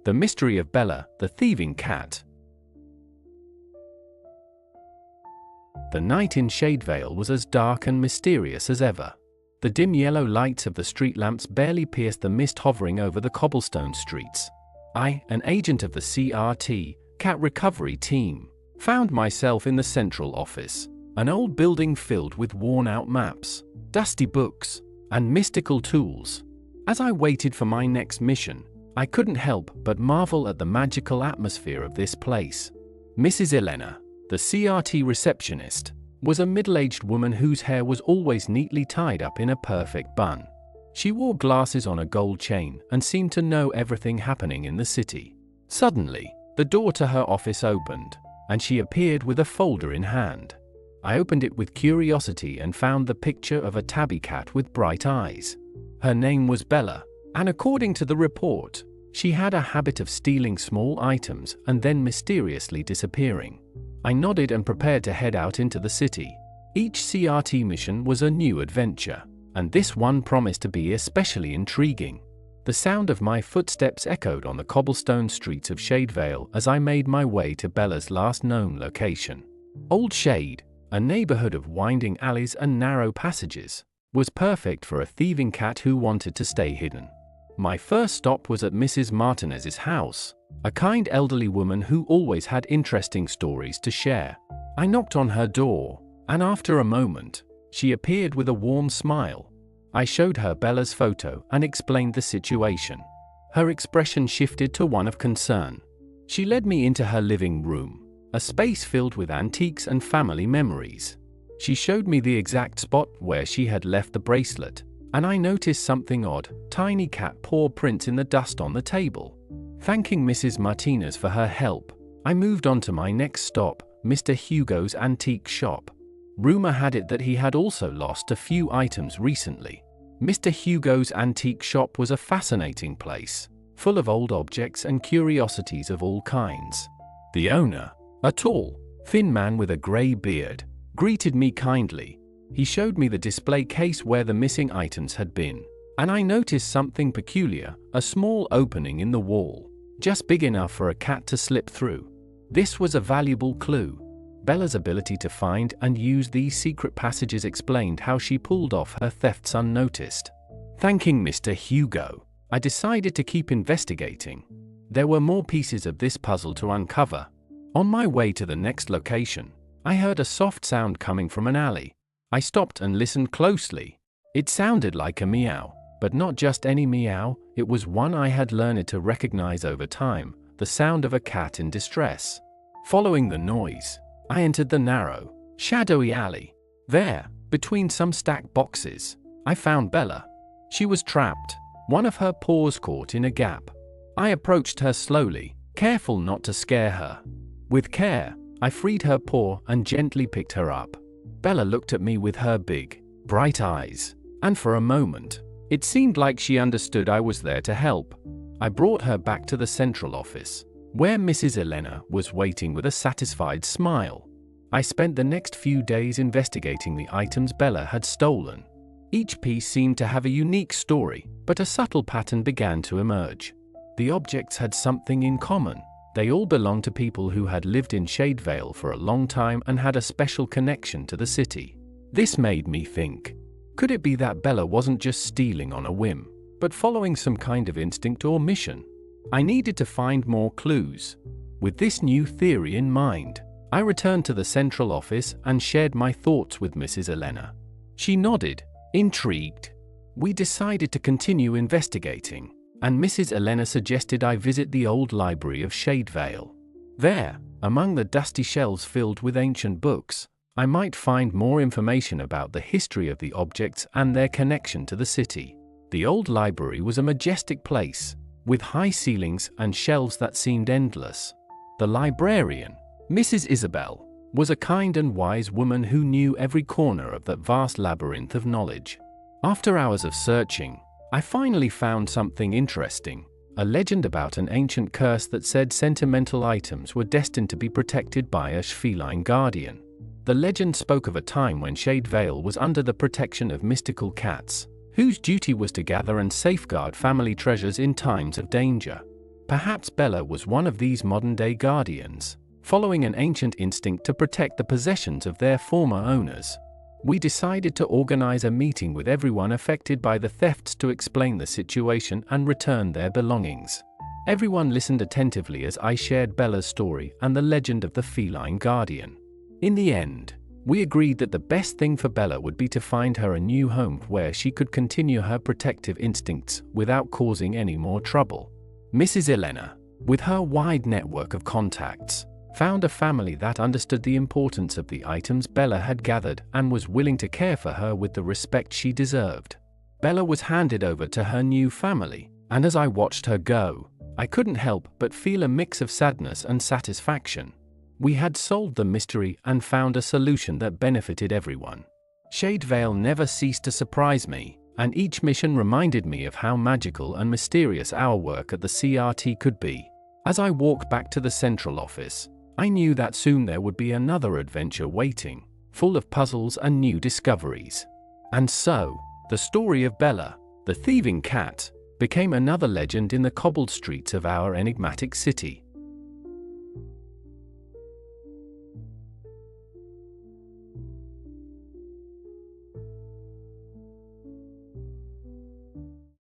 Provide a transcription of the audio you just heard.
The Mystery of Bella, the Thieving Cat. The night in Shadevale was as dark and mysterious as ever. The dim yellow lights of the street lamps barely pierced the mist hovering over the cobblestone streets. I, an agent of the CRT, Cat Recovery Team, found myself in the central office, an old building filled with worn-out maps, dusty books, and mystical tools. As I waited for my next mission, I couldn't help but marvel at the magical atmosphere of this place. Mrs. Elena, the CRT receptionist, was a middle-aged woman whose hair was always neatly tied up in a perfect bun. She wore glasses on a gold chain and seemed to know everything happening in the city. Suddenly, the door to her office opened, and she appeared with a folder in hand. I opened it with curiosity and found the picture of a tabby cat with bright eyes. Her name was Bella, and according to the report, she had a habit of stealing small items and then mysteriously disappearing. I nodded and prepared to head out into the city. Each CRT mission was a new adventure, and this one promised to be especially intriguing. The sound of my footsteps echoed on the cobblestone streets of Shadevale as I made my way to Bella's last known location. Old Shade, a neighborhood of winding alleys and narrow passages, was perfect for a thieving cat who wanted to stay hidden. My first stop was at Mrs. Martinez's house, a kind elderly woman who always had interesting stories to share. I knocked on her door, and after a moment, she appeared with a warm smile. I showed her Bella's photo and explained the situation. Her expression shifted to one of concern. She led me into her living room, a space filled with antiques and family memories. She showed me the exact spot where she had left the bracelet, and I noticed something odd: tiny cat paw prints in the dust on the table. Thanking Mrs. Martinez for her help, I moved on to my next stop, Mr. Hugo's antique shop. Rumor had it that he had also lost a few items recently. Mr. Hugo's antique shop was a fascinating place, full of old objects and curiosities of all kinds. The owner, a tall, thin man with a gray beard, greeted me kindly. He showed me the display case where the missing items had been, and I noticed something peculiar: a small opening in the wall, just big enough for a cat to slip through. This was a valuable clue. Bella's ability to find and use these secret passages explained how she pulled off her thefts unnoticed. Thanking Mr. Hugo, I decided to keep investigating. There were more pieces of this puzzle to uncover. On my way to the next location, I heard a soft sound coming from an alley. I stopped and listened closely. It sounded like a meow, but not just any meow. It was one I had learned to recognize over time, the sound of a cat in distress. Following the noise, I entered the narrow, shadowy alley. There, between some stacked boxes, I found Bella. She was trapped, one of her paws caught in a gap. I approached her slowly, careful not to scare her. With care, I freed her paw and gently picked her up. Bella looked at me with her big, bright eyes, and for a moment, it seemed like she understood I was there to help. I brought her back to the central office, where Mrs. Elena was waiting with a satisfied smile. I spent the next few days investigating the items Bella had stolen. Each piece seemed to have a unique story, but a subtle pattern began to emerge. The objects had something in common. They all belonged to people who had lived in Shadevale for a long time and had a special connection to the city. This made me think, could it be that Bella wasn't just stealing on a whim, but following some kind of instinct or mission? I needed to find more clues. With this new theory in mind, I returned to the central office and shared my thoughts with Mrs. Elena. She nodded, intrigued. We decided to continue investigating, and Mrs. Elena suggested I visit the old library of Shadevale. There, among the dusty shelves filled with ancient books, I might find more information about the history of the objects and their connection to the city. The old library was a majestic place, with high ceilings and shelves that seemed endless. The librarian, Mrs. Isabel, was a kind and wise woman who knew every corner of that vast labyrinth of knowledge. After hours of searching, I finally found something interesting: a legend about an ancient curse that said sentimental items were destined to be protected by a feline guardian. The legend spoke of a time when Shadevale was under the protection of mystical cats, whose duty was to gather and safeguard family treasures in times of danger. Perhaps Bella was one of these modern-day guardians, following an ancient instinct to protect the possessions of their former owners. We decided to organize a meeting with everyone affected by the thefts to explain the situation and return their belongings. Everyone listened attentively as I shared Bella's story and the legend of the feline guardian. In the end, we agreed that the best thing for Bella would be to find her a new home where she could continue her protective instincts without causing any more trouble. Mrs. Elena, with her wide network of contacts, found a family that understood the importance of the items Bella had gathered and was willing to care for her with the respect she deserved. Bella was handed over to her new family, and as I watched her go, I couldn't help but feel a mix of sadness and satisfaction. We had solved the mystery and found a solution that benefited everyone. Shadevale never ceased to surprise me, and each mission reminded me of how magical and mysterious our work at the CRT could be. As I walked back to the central office, I knew that soon there would be another adventure waiting, full of puzzles and new discoveries. And so, the story of Bella, the thieving cat, became another legend in the cobbled streets of our enigmatic city.